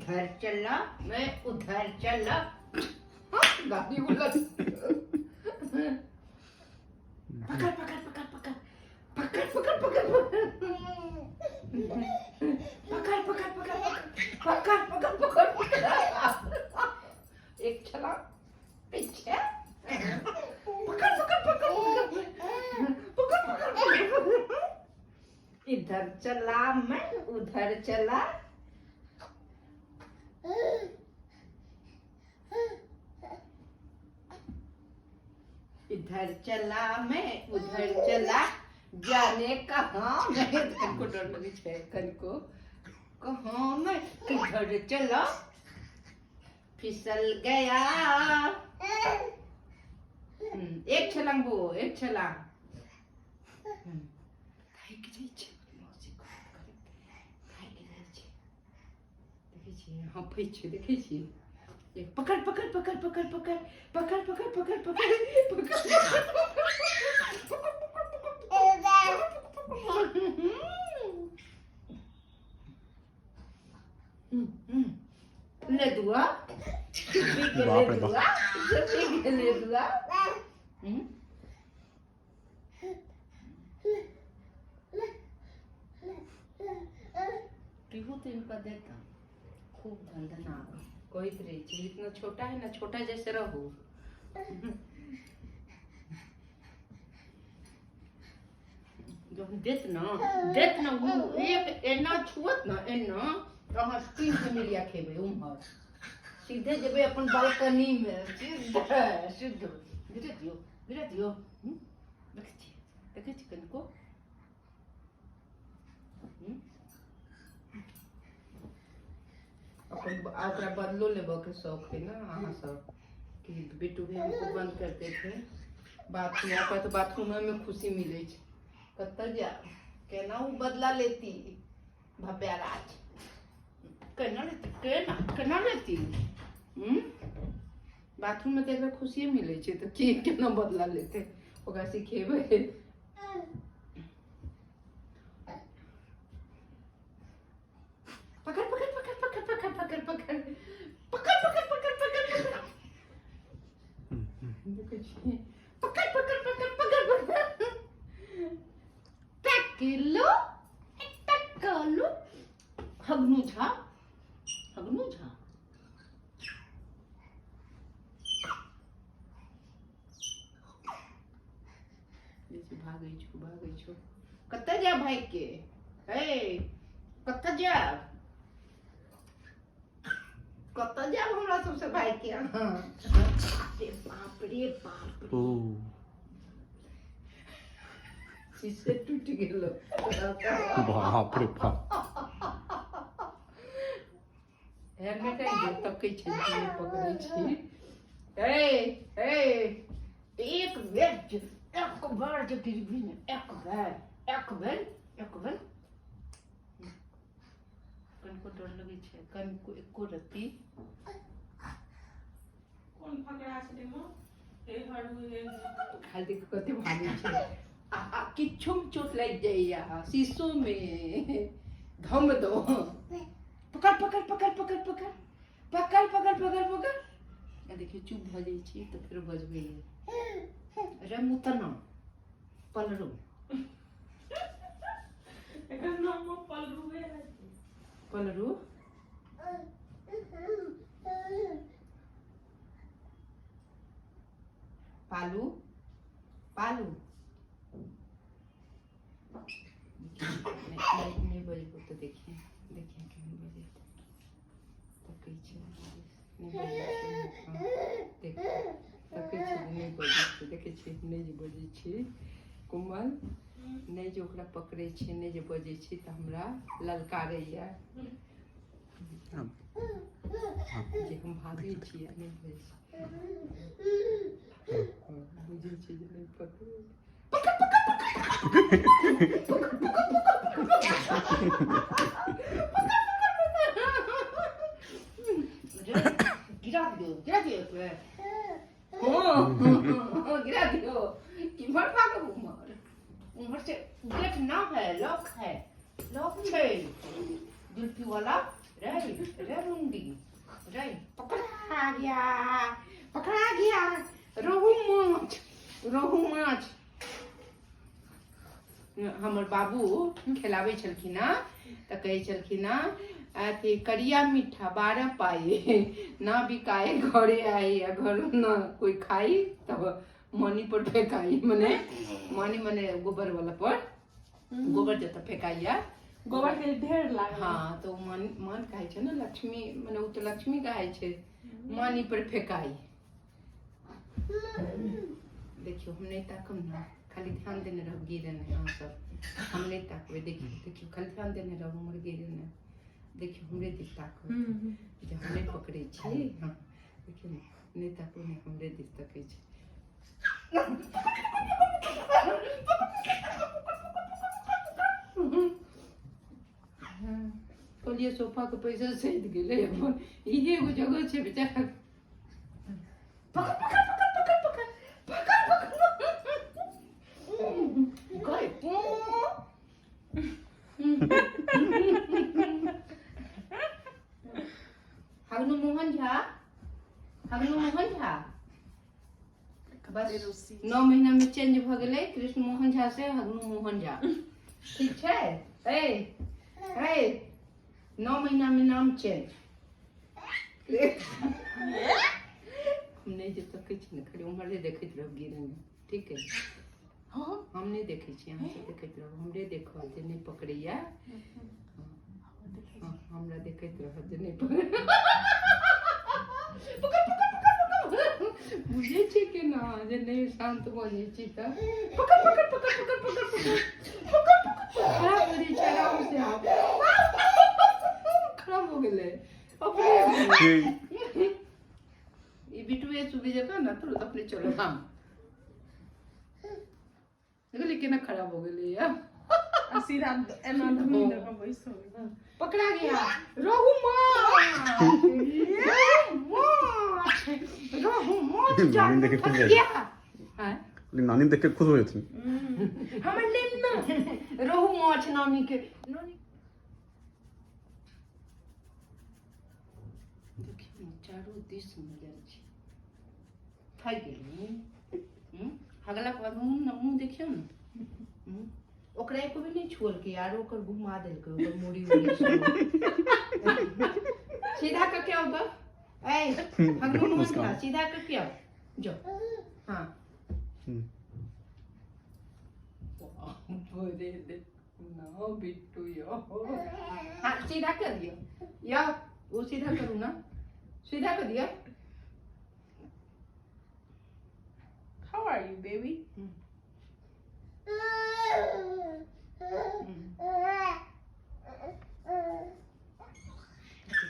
इधर चला मैं उधर चला गाड़ी उलट पकड़ पकड़ पकड़ पकड़ पकड़ पकड़ पकड़ पकड़ पकड़ पकड़ पकड़ पकड़ पकड़ एक चला पीछे पकड़ पकड़ पकड़ पकड़ पकड़ इधर चला मैं उधर चला इधर चला मैं उधर चला जाने कहाँ मैं कनको डर लगी छे कनको कहाँ मैं किधर चला फिसल गया एक छलांग वो एक छलांग हाँ पीछे देखिए पकड़ पकड़ पकड़ पकड़ पकड़ पकड़ पकड़ पकड़ पकड़ ले दुआ ले दुआ तो इनका देता खूब धंधना कोई रही चीज इतना छोटा है ना छोटा जैसे रहो जो देत ना वो एक एना छुअत ना एना रहा स्क्रीन से मिलिया खेबे उम्हर सीधे जबे अपन बालकनी में सीधे गिरा दियो देखे कनको अपन आकरा बदलो लेबो के शौक है ना अहाँ सब कि बेटू भी हमको बंद करते थे बाथरूम आपका तो बाथरूम में खुशी मिले कत्तर जा केना वो बदला लेती भव्या राज केना लेती बाथरूम में तो एक खुशी मिले तो केना बदला लेते ओकरा सिखेबे पकड़ पकड़ पकड़ पकड़ पकड़ पकड़ पकड़ पकड़ पकड़ पकड़ पकड़ पकड़ पकड़ पकड़ पकड़ पकड़ टकिलो टकलो हगनू झा भागै छो कत्ते जा भाई के ए कत्ते जा हमरा सबसे भाई के बाप रे शीशे टूट गेलो बाप रे बाप हेलमेट दे तकै छै पकड़ै छी ए एक बार जब गिरबी ने एक बार कनको डर लगे छै कनको एको रत्ती कोन फकरा छै मो ए हरु खाली कते भागी छै आ किछो में चोट लग जाइया शीशो में धम दो पकड़ पकड़ पकड़ पकड़ पकड़ पकड़ पकड़ पकड़ पकड़ देखिए चुप भ जाई छी तो फिर बजबे अरे मुतना पलरू एकर नाम पलरू है पलरू पालू पालू नहीं बजे तो देखिए क्यों बजे तो पीछे नहीं बजे नहीं बजे छी कोमल नहीं जो ओकरा पकड़े छी नहीं जो बजे छी तो हमरा ललकारे या जे हम भागे छी नहीं बजे बुझे छी जे नहीं पकड़े गिरा दियो गिरा दियो कि मर भागो उमर से गेट ना है लॉक है जुल्फी वाला रे मुंडी रे पकड़ा गया रोहू माछ हमर बाबू खिलाबै छलखिन हँ तऽ कहै छलखिन हँ अथी करिया मीठा 12 पाए ना बिकाए घरे आए घर ना कोई खाई तब मनी पर फेंकाई मने मनी मने गोबर वाला पर गोबर जत फेंकाइया गोबर के ढेर लागे हाँ तो मन कहे छे ना लक्ष्मी मने उ तो लक्ष्मी कहे छे मनी पर फेंकाई देखियो हम नहीं ताकम ना खाली ध्यान देने रहो गिरे नहीं अहाँ सब हम नहीं ताकबे देखियो खाली ध्यान देने रहो हमर गिरे नहीं देखियो हमरे दिस ताको जे हम नहीं पकड़े छी हां देखियो नहीं ताको नहीं हमरे दिस तकै छी कहलिए सोफा के पैसा सैध गेलै अपन इहे एगो जगह छै बेचारा हगनू मोहन झा बस 9 महीना में चेंज भ गेलै कृष्ण मोहन झा से हगनू मोहन झा ठीक छै ए 9 महीना में नाम चेंज हम नहीं जे तकै छी ने खाली उम्र ले देखैत रह गिरे में ठीक है हम नहीं देखे छी अहाँ से देखैत रह हमरे देखल जे नहीं पकड़ैया हमरा देखैत रह जे नहीं बुझे छी के ना जे नहीं शांत भ जाय छी त खराब हो छै आराम से खराब हो गेलै अपने ये बिटुए सुबह जका ना तुरंत अपने चलो हम लेकिन खराब हो गेलै यार सीधा एना धमी लगा बैसो पकड़ा गया रोहू माछ नानी देखे खुश हो हां नानी देखे खुश हो जाती हमर लेन ना रोहू माछ नानी के देखिए चारों दिस मिल छै खाई गेल हगला के बाद मुंह देखियो ना ओकरा एको भी नहीं छोड़ के यार ओकर घुमा देल के ओकर मुड़ी सीधा का क्या होगा ए हगनू मोहन झा सीधा का क्या जो हां बोले दे ना बिट्टू यो हां सीधा कर दियो या वो सीधा करूं ना सीधा कर दिया How are you, baby?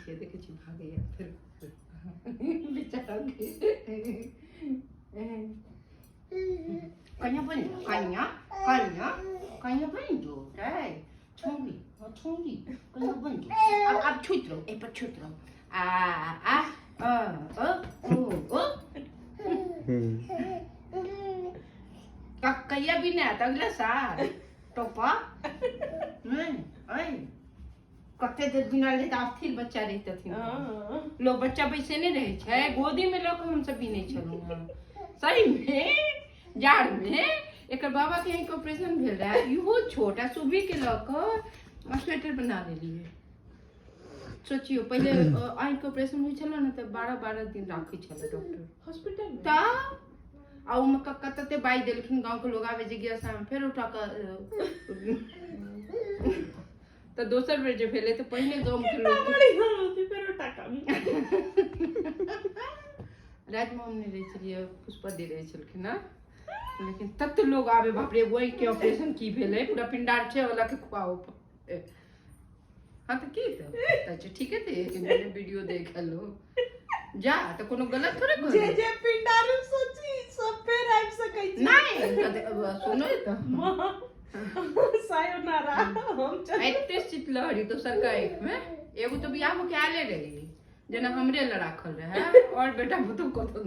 देखिए भाग गया फिर बेचारा कन्या बन दो छोड़ी कन्या बन दो अब छूट रहो एक पर छूट रहो कहिया भी नहीं आता अगला साल टोपा नहीं कते देर बिना ले फिर बच्चा रहते थे लोग बच्चा वैसे नहीं रहे छे गोदी में लोग हम सब भी नहीं चलू सही में जाड़ में एक बाबा के यहाँ ऑपरेशन भेल रहा इहो छोटा सुबी के लक स्वेटर बना लेलिए सोचियो पहले आँख के ऑपरेशन हुई छल ना तो 12 दिन राखी छल डॉक्टर हॉस्पिटल में ता आ उमे कते बाई देलखिन गांव के लोग आवे जिज्ञासा में फिर उठा कर तो दोसर बेर जे भेले तो पहले गांव के लोग होती फिर उठा कर रात में हमने रही छलिए पुष्पा दे रहे छलखिन ना लेकिन तब तो लोग आवे बाप रे वही के ऑपरेशन की भेले पूरा पिंडार छे वाला के खुआओ हां तो की तो अच्छा ठीक है ते मैंने वीडियो देख लो जा तो कोनो गलत थोड़े कर जे पिंडार सोची सब पे आइब सकै छी नहीं सुनो तो सायोनारा हम एते शीतलहरी तो सरकार में एगो तो बियाह में के आले रही जना हमरे ल राखल रहे और बेटा बुतु को तो